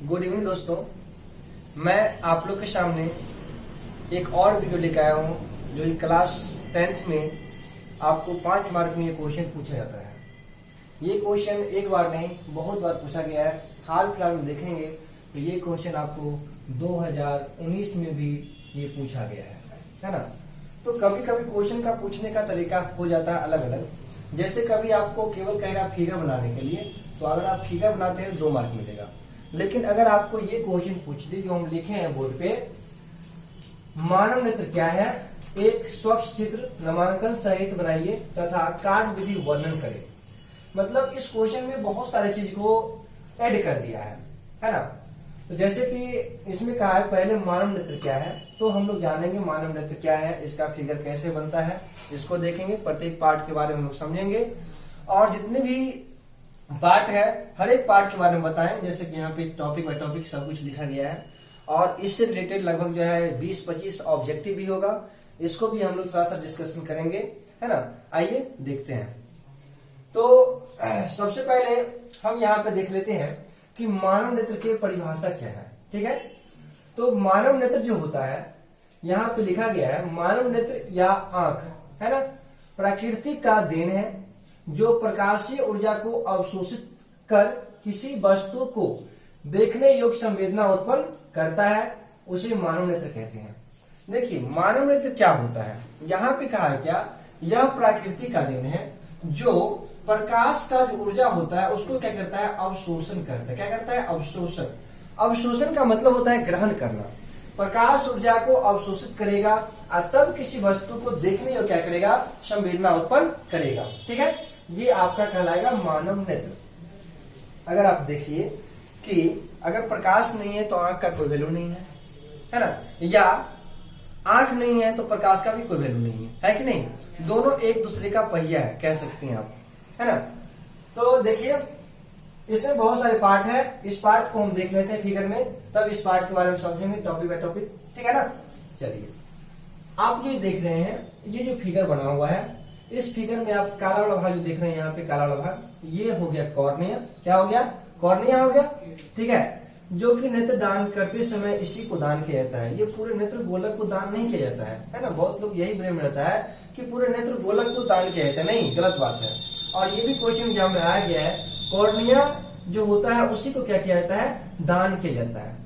Good evening दोस्तों। मैं आप लोग के सामने एक और वीडियो लेकर आया हूँ जो क्लास 10th में आपको 5 मार्क में ये क्वेश्चन पूछा जाता है। ये क्वेश्चन एक बार नहीं बहुत बार पूछा गया है। हाल फिलहाल में देखेंगे तो ये क्वेश्चन आपको 2019 में भी ये पूछा गया है ना। तो कभी कभी क्वेश्चन का पूछने का तरीका हो जाता है अलग अलग। जैसे कभी आपको केवल कहेगा फिगर बनाने के लिए, तो अगर आप फिगर बनाते हैं 2 मार्क मिलेगा। लेकिन अगर आपको ये क्वेश्चन पूछ दी जो हम लिखे हैं बोर्ड पे, मानव नेत्र क्या है, एक स्वच्छ चित्र नामांकन सहित बनाइए तथा कार्ड विधि वर्णन करें। मतलब इस क्वेश्चन में बहुत सारे चीज को ऐड कर दिया है ना। तो जैसे कि इसमें कहा है पहले मानव नेत्र क्या है, तो हम लोग जानेंगे मानव नेत्र क्या है, इसका फिगर कैसे बनता है, इसको देखेंगे। प्रत्येक पार्ट के बारे में हम लोग समझेंगे और जितने भी पार्ट है हर एक पार्ट के बारे में बताएं। जैसे कि यहाँ पे टॉपिक बाय टॉपिक सब कुछ लिखा गया है और इससे रिलेटेड लगभग जो है 20-25 ऑब्जेक्टिव भी होगा। इसको भी हम लोग थोड़ा सा डिस्कशन करेंगे, है ना। आइए देखते हैं। तो सबसे पहले हम यहाँ पे देख लेते हैं कि मानव नेत्र की परिभाषा क्या है। ठीक है, तो मानव नेत्र जो होता है यहाँ पे लिखा गया है, मानव नेत्र या आंख, है ना, प्रकृति का देन है जो प्रकाशीय ऊर्जा को अवशोषित कर किसी वस्तु को देखने योग्य संवेदना उत्पन्न करता है, उसे मानव नेत्र कहते हैं। देखिए मानव नेत्र क्या होता है, यहाँ पे कहा है क्या, यह प्रकृति का देन है जो प्रकाश का जो ऊर्जा होता है उसको क्या करता है, अवशोषण करता है। क्या करता है, अवशोषण। अवशोषण का मतलब होता है ग्रहण करना। प्रकाश ऊर्जा को अवशोषित करेगा और तब किसी वस्तु को देखने और क्या करेगा, संवेदना उत्पन्न करेगा। ठीक है, ये आपका कहलाएगा मानव नेत्र। अगर आप देखिए कि अगर प्रकाश नहीं है तो आंख का कोई वैल्यू नहीं है ना, या आंख नहीं है तो प्रकाश का भी कोई वैल्यू नहीं है कि नहीं। दोनों एक दूसरे का पहिया है, कह सकते हैं आप, है ना। तो देखिए इसमें बहुत सारे पार्ट है, इस पार्ट को हम देख लेते हैं फिगर में, तब इस पार्ट के बारे में समझेंगे टॉपिक बाय टॉपिक। ठीक है ना। चलिए आप जो देख रहे हैं ये जो फिगर बना हुआ है, इस फिगर में आप काला वाला भाग जो देख रहे हैं यहाँ पे, काला वाला भाग, ये हो गया कॉर्निया। क्या हो गया, कॉर्निया हो गया। ठीक है, जो कि नेत्र दान करते समय इसी को दान किया जाता है। ये पूरे नेत्र गोलक को दान नहीं किया जाता है ना। बहुत लोग यही भ्रम रहता है कि पूरे नेत्र गोलक को दान किया जाता है, नहीं, गलत बात है। और ये भी क्वेश्चन एग्जाम में आया गया है, कॉर्निया जो होता है उसी को क्या किया जाता है, दान किया जाता है।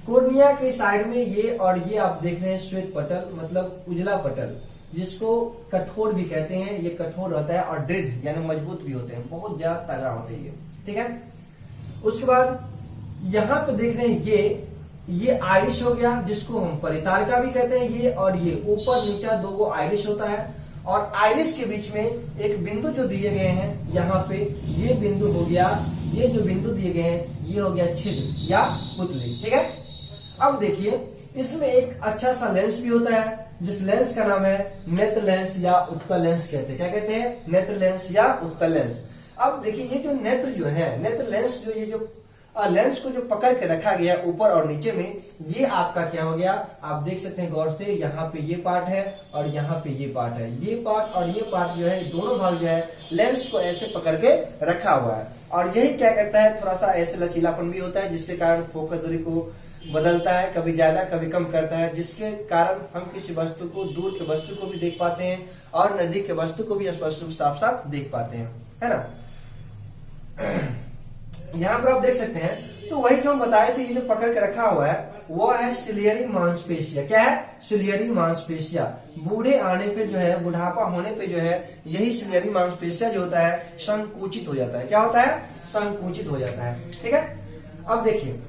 कॉर्निया के साइड में ये और ये आप देख रहे हैं श्वेत पटल, मतलब उजला पटल, जिसको कठोर भी कहते हैं। ये कठोर रहता है और दृढ़ यानी मजबूत भी होते हैं, बहुत ज्यादा तगड़ा होते हैं ये। ठीक है, उसके बाद यहाँ पे देख रहे हैं ये आइरिश हो गया, जिसको हम परितारिका भी कहते हैं। ये और ये ऊपर नीचा 2 आइरिश होता है और आइरिश के बीच में एक बिंदु जो दिए गए हैं यहाँ पे, ये बिंदु हो गया, ये जो बिंदु दिए गए हैं ये हो गया छिद्र या पुतली। ठीक है, अब देखिए इसमें एक अच्छा सा लेंस भी होता है, जिस लेंस का नाम है नेत्र लेंस या उत्तल लेंस कहते हैं। क्या कहते हैं, नेत्र लेंस या उत्तल लेंस। अब देखिए ये जो नेत्र जो है, नेत्र लेंस जो, ये जो लेंस को जो पकड़ के रखा गया ऊपर और नीचे में, ये आपका क्या हो गया, आप देख सकते हैं गौर से, यहाँ पे ये पार्ट है और यहाँ पे ये पार्ट है। ये पार्ट और ये पार्ट जो है, दोनों भाग जो है लेंस को ऐसे पकड़ के रखा हुआ है। और यही क्या करता है, थोड़ा सा ऐसे लचीलापन भी होता है, जिसके कारण फोकस दूरी को बदलता है, कभी ज्यादा कभी कम करता है, जिसके कारण हम किसी वस्तु को, दूर के वस्तु को भी देख पाते हैं और नजदीक के वस्तु को भी साफ साफ देख पाते हैं, है ना। यहाँ पर आप देख सकते हैं, तो वही जो हम बताए थे, ये जो पकड़ के रखा हुआ है वो है सिलियरी मांसपेशिया। क्या है, सिलियरी मांसपेशिया। बूढ़े आने पे जो है, बुढ़ापा होने पे जो है, यही सिलियरी मांसपेशिया जो होता है संकुचित हो जाता है। क्या होता है, संकुचित हो जाता है। ठीक है, अब देखिए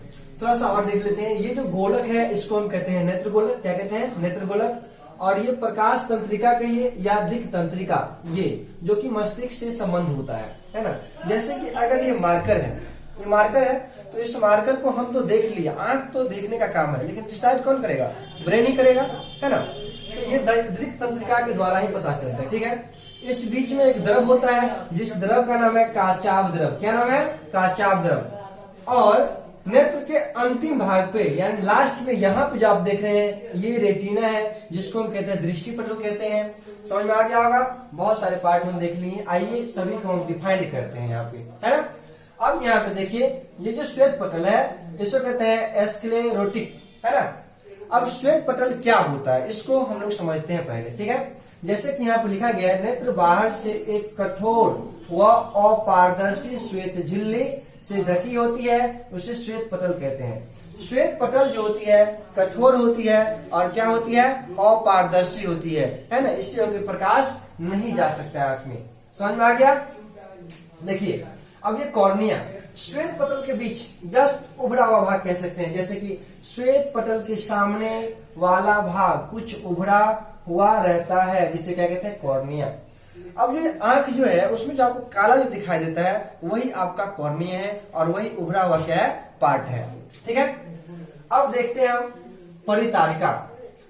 थोड़ा सा और देख लेते हैं। ये जो गोलक है इसको हम कहते हैं नेत्र गोलक। क्या कहते हैं, नेत्र गोलक। और ये प्रकाश तंत्रिका कहिए या दिक् तंत्रिका, ये जो कि मस्तिष्क से संबंध होता है ना। जैसे कि अगर ये मार्कर है, ये मार्कर है, तो इस मार्कर को हम तो देख लिया, आंख तो देखने का काम है, लेकिन डिसाइड कौन करेगा, ब्रेन ही करेगा, है ना। तो ये दिक् तंत्रिका के द्वारा ही पता चलता है। ठीक है, इस बीच में एक द्रव होता है जिस द्रव का नाम है काचाभ द्रव। क्या नाम है, काचाभ द्रव। और नेत्र के अंतिम भाग पे यानी लास्ट में यहाँ पे जो आप देख रहे हैं ये रेटिना है, जिसको हम कहते हैं दृष्टि पटल कहते हैं। समझ में आ गया होगा, बहुत सारे पार्ट हम देख लिए। आइए सभी को हम डिफाइंड करते हैं यहाँ पे, है ना। अब यहाँ पे देखिए, ये जो श्वेत पटल है इसको कहते हैं स्क्लेरोटिक, है ना। अब श्वेत पटल क्या होता है इसको हम लोग समझते हैं पहले, ठीक है। जैसे कि यहाँ पे लिखा गया है, नेत्र बाहर से एक कठोर व अपारदर्शी श्वेत झिल्ली से ढकी होती है, उसे श्वेत पटल कहते हैं। श्वेत पटल जो होती है कठोर होती है और क्या होती है, अपारदर्शी होती है ना। इससे होकर प्रकाश नहीं जा सकता आंख में। समझ में आ गया। देखिए अब ये कॉर्निया श्वेत पटल के बीच जस्ट उभरा हुआ भाग कह सकते हैं। जैसे कि श्वेत पटल के सामने वाला भाग कुछ उभरा हुआ रहता है, जिसे क्या कहते हैं, कॉर्निया। अब ये आंख जो है उसमें जो आपको काला जो दिखाई देता है वही आपका कॉर्निया है और वही उभरा हुआ क्या है, पार्ट है, ठीक है। अब देखते हैं हम परितारिका,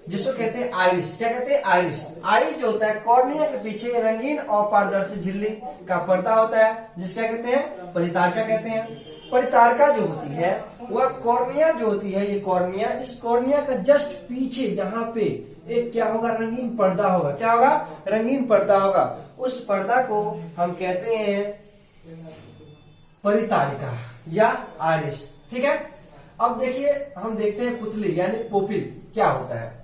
जिसको कहते हैं आइरिस। क्या कहते हैं, आइरिस। आइरिस जो होता है कॉर्निया के पीछे रंगीन और पारदर्शी झिल्ली का पर्दा होता है, जिसका कहते हैं परितारिका कहते हैं। परितारिका जो होती है वह कॉर्निया जो होती है, ये कॉर्निया, इस कॉर्निया का जस्ट पीछे यहाँ पे एक क्या होगा, रंगीन पर्दा होगा। क्या होगा, रंगीन पर्दा होगा। उस पर्दा को हम कहते हैं परितारिका या आइरिस, ठीक है। अब देखिए हम देखते हैं पुतली यानी पोपिल क्या होता है।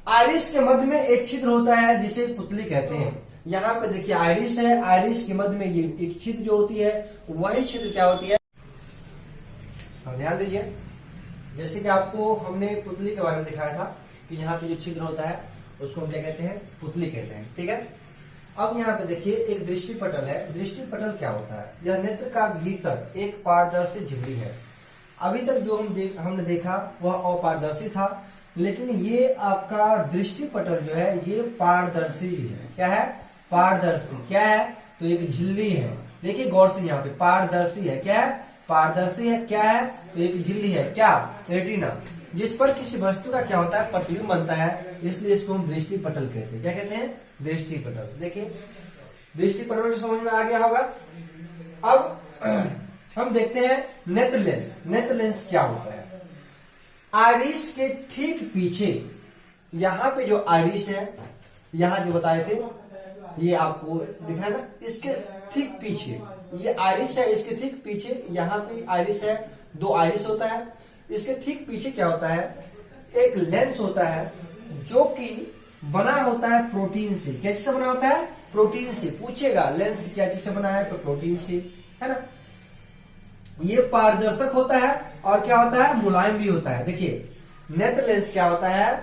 आइरिस के मध्य में एक छिद्र होता है जिसे पुतली कहते हैं। यहाँ पे देखिए आइरिस है, आइरिस के मध्य में ये एक छिद्र जो होती है वही छिद्र क्या होती है, ध्यान दीजिए। जैसे कि आपको हमने पुतली के बारे में दिखाया था कि यहाँ पे जो छिद्र होता है उसको हम क्या कहते हैं, पुतली कहते हैं, ठीक है। अब यहाँ पे देखिए एक दृष्टि पटल है। दृष्टि पटल क्या होता है, यह नेत्र का भीतर एक पारदर्शी झिल्ली है। अभी तक जो हमने देखा वह अपारदर्शी था, लेकिन ये आपका दृष्टि पटल जो है ये पारदर्शी है। क्या है, पारदर्शी। क्या है, तो एक झिल्ली है। देखिए गौर से, यहाँ पे पारदर्शी है। क्या है, पारदर्शी है। क्या है, तो एक झिल्ली है। क्या, रेटिना, जिस पर किसी वस्तु का क्या होता है, प्रतिबिंब बनता है, इसलिए इसको हम दृष्टि पटल कहते हैं। क्या कहते हैं, दृष्टि पटल। देखिए दृष्टि पटल समझ में आ गया होगा। अब हम देखते हैं नेत्र लेंस। नेत्र लेंस क्या होता है, आइरिस के ठीक पीछे, यहाँ पे जो आइरिस है, यहाँ जो बताए थे ये आपको दिख रहा है ना, इसके ठीक पीछे ये आइरिस है, इसके ठीक पीछे यहाँ पे आइरिस है, दो आइरिस होता है। इसके ठीक पीछे क्या होता है, एक लेंस होता है जो कि बना होता है प्रोटीन से। क्या चीज से बना होता है, प्रोटीन से। पूछेगा लेंस क्या चीज से बना है, तो प्रोटीन से, है ना। ये पारदर्शक होता है और क्या होता है, मुलायम भी होता है। देखिए नेत्र लेंस क्या होता है,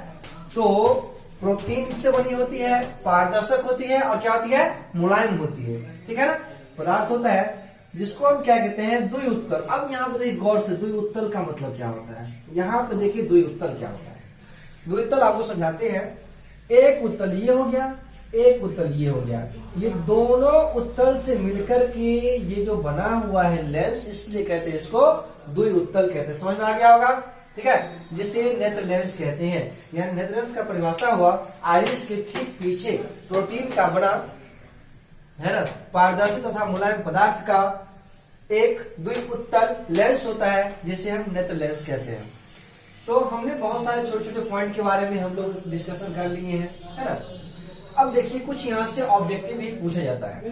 तो प्रोटीन से बनी होती है, पारदर्शक होती है और क्या होती है, मुलायम होती है, ठीक है ना। पदार्थ होता है जिसको हम क्या कहते हैं, द्विउत्तल। अब यहाँ पे देखिए गौर से, द्विउत्तल का मतलब क्या होता है। यहाँ पे देखिए द्विउत्तल क्या होता है। द्विउत्तल आपको समझाते हैं। एक उत्तल ये हो गया, एक उत्तल ये हो गया। ये दोनों उत्तल से मिलकर के ये जो बना हुआ है लेंस, इसलिए कहते हैं इसको द्विउत्तल कहते हैं। समझ में आ गया होगा, ठीक है, जिसे नेत्र लेंस कहते हैं। यानी नेत्र लेंस का परिभाषा हुआ आइरिस के ठीक पीछे प्रोटीन का बना, है ना, पारदर्शी तथा मुलायम पदार्थ का एक द्विउत्तल लेंस होता है जिसे हम नेत्र लेंस कहते हैं। तो हमने बहुत सारे छोटे छोटे पॉइंट के बारे में हम लोग डिस्कशन कर लिए हैं, है ना। अब देखिए कुछ यहाँ से ऑब्जेक्टिव भी पूछा जाता है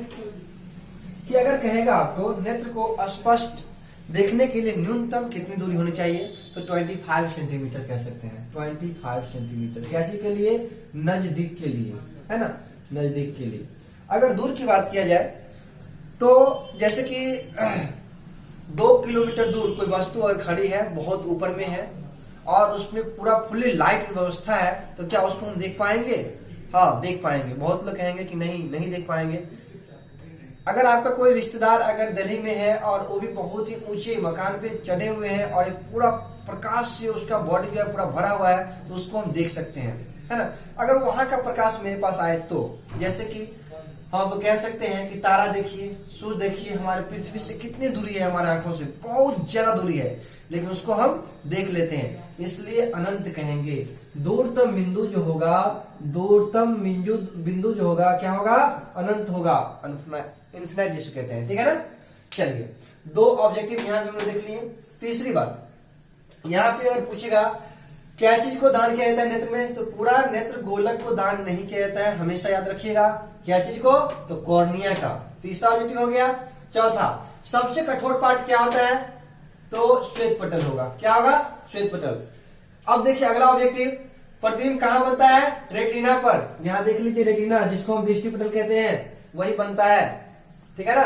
कि अगर कहेगा आपको नेत्र को स्पष्ट देखने के लिए न्यूनतम कितनी दूरी होनी चाहिए, तो 25 सेंटीमीटर कह सकते हैं। 25 सेंटीमीटर क्या चीज के लिए, नजदीक के लिए, है ना, नजदीक के लिए। अगर दूर की बात किया जाए तो जैसे कि 2 किलोमीटर दूर कोई वस्तु अगर खड़ी है, बहुत ऊपर में है और उसमें पूरा फुल्ली लाइट की व्यवस्था है, तो क्या उसको हम देख पाएंगे, हाँ देख पाएंगे। बहुत लोग कहेंगे कि नहीं देख पाएंगे। अगर आपका कोई रिश्तेदार अगर दिल्ली में है और वो भी बहुत ही ऊंचे मकान पे चढ़े हुए हैं और एक पूरा प्रकाश से उसका बॉडी जो है पूरा भरा हुआ है, तो उसको हम देख सकते हैं, है ना। अगर वहां का प्रकाश मेरे पास आए तो, जैसे कि हम कह सकते हैं कि तारा देखिए, सूर्य देखिए, हमारे पृथ्वी से कितनी दूरी है, हमारे आंखों से बहुत ज्यादा दूरी है, लेकिन उसको हम देख लेते हैं, इसलिए अनंत कहेंगे। दूरतम बिंदु जो होगा, दूरतम बिंदु जो होगा क्या होगा, अनंत होगा, इन्फिनाइट जिसको कहते हैं, ठीक है ना। चलिए 2 ऑब्जेक्टिव यहाँ पे हमने देख लिए। तीसरी बात यहाँ पे और पूछेगा क्या चीज को दान किया जाता है नेत्र में, तो पूरा नेत्र गोलक को दान नहीं किया जाता है, हमेशा याद रखिएगा। क्या चीज को, तो कॉर्निया का। तीसरा ऑब्जेक्टिव हो गया। चौथा, सबसे कठोर पार्ट क्या होता है? तो श्वेत पटल होगा। क्या होगा? श्वेत पटल। अब देखिए अगला ऑब्जेक्टिव, प्रतिबिंब कहां बनता है? रेटिना पर। यहां देख लीजिए रेटिना, जिसको हम दृष्टि पटल कहते हैं, वही बनता है। ठीक है ना।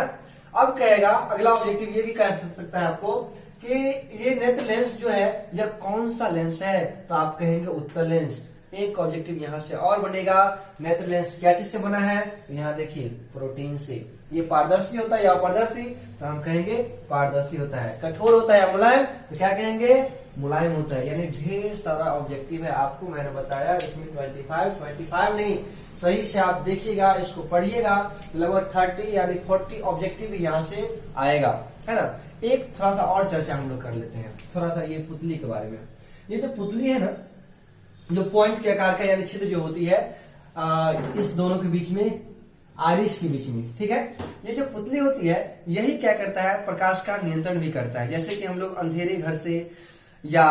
अब कहेगा अगला ऑब्जेक्टिव ये भी कह सकता है आपको कि ये नेत्र लेंस जो है यह कौन सा लेंस है? तो आप कहेंगे उत्तल लेंस। एक ऑब्जेक्टिव यहां से और बनेगा, नेत्र लेंस क्या चीज से बना है? तो यहां देखिए प्रोटीन से। ये पारदर्शी होता है या अपारदर्शी? तो हम कहेंगे पारदर्शी होता है। कठोर होता है या मुलायम? तो क्या कहेंगे? मुलायम होता है। यानी ढेर सारा ऑब्जेक्टिव है, आपको मैंने बताया इसमें 25 नहीं, सही से आप देखिएगा, इसको पढ़िएगा, लगभग 30 यानी 40 ऑब्जेक्टिव यहाँ से आएगा, है ना। एक थोड़ा सा और चर्चा हम लोग कर लेते हैं, थोड़ा सा ये पुतली के बारे में। ये जो पुतली है ना, जो पॉइंट के आकार का यानी छिद्र जो होती है इस दोनों के बीच में, आरिस के बीच में, ठीक है। ये जो पुतली होती है यही क्या करता है? प्रकाश का नियंत्रण भी करता है। जैसे कि हम लोग अंधेरे घर से या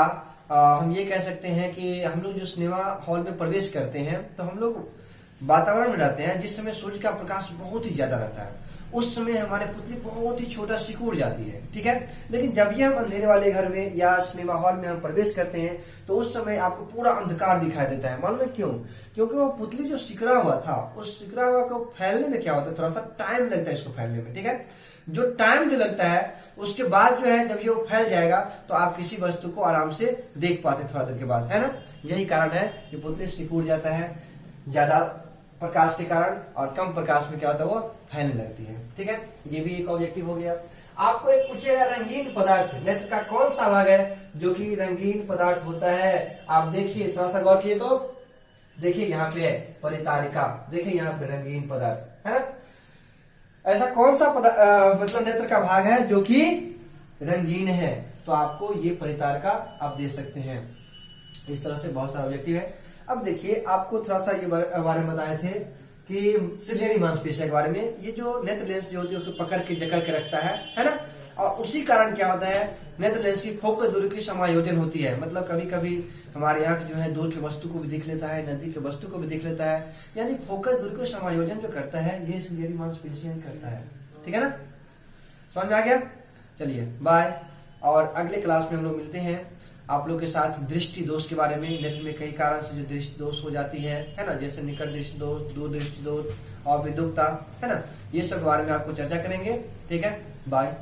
हम ये कह सकते हैं कि हम लोग जो सिनेमा हॉल में प्रवेश करते हैं तो हम लोग वातावरण में रहते हैं जिस समय सूर्य का प्रकाश बहुत ही ज्यादा रहता है, उस समय हमारे पुतली बहुत ही छोटा सिकुड़ जाती है, ठीक है। लेकिन जब भी हम अंधेरे वाले घर में या सिनेमा हॉल में हम प्रवेश करते हैं तो उस समय आपको पूरा अंधकार दिखाई देता है। मालूम है क्यों? क्योंकि वो पुतली जो सिकड़ा हुआ था, उस सिकड़ा हुआ को फैलने में क्या होता है, थोड़ा सा टाइम लगता है इसको फैलने में, ठीक है। जो टाइम जो लगता है उसके बाद जो है जब ये फैल जाएगा तो आप किसी वस्तु को आराम से देख पाते थोड़ा देर के बाद, है ना। यही कारण है कि पुतली सिकुड़ जाता है ज्यादा प्रकाश के कारण, और कम प्रकाश में क्या होता है वो फैलने लगती है, ठीक है। ये भी एक ऑब्जेक्टिव हो गया। आपको एक पूछेगा रंगीन पदार्थ नेत्र का कौन सा भाग है जो कि रंगीन पदार्थ होता है? आप देखिए, थोड़ा सा गौर किए तो देखिए यहाँ पे है परितारिका, देखिए यहाँ पे रंगीन पदार्थ, है ना। ऐसा कौन सा मतलब नेत्र का भाग है जो कि रंगीन है? तो आपको ये परितारिका आप दे सकते हैं। इस तरह से बहुत सारे ऑब्जेक्टिव है। अब देखिए आपको थोड़ा सा ये बारे में बताए थे कि सिलियरी मांसपेशियों के बारे में। ये जो नेत्र लेंस जो होती है उसको पकड़ के जकड़ के रखता है ना। और उसी कारण क्या होता है, नेत्र लेंस की फोकस दूरी की समायोजन होती है। मतलब कभी कभी हमारे यहाँ जो है दूर की वस्तु को भी दिख लेता है, नजदीक की वस्तु को भी दिख लेता है, यानी फोकस दूरी को समायोजन जो करता है ये सिलियरी मांसपेशियां करता है, ठीक है ना। समझ में आ गया? चलिए बाय। और अगले क्लास में हम लोग मिलते हैं आप लोग के साथ दृष्टि दोष के बारे में। नेत्र में कई कारण से जो दृष्टि दोष हो जाती है ना, जैसे निकट दृष्टि दोष, दूर दृष्टि दोष और विदुकता, है ना। ये सब के बारे में आपको चर्चा करेंगे, ठीक है। बाय।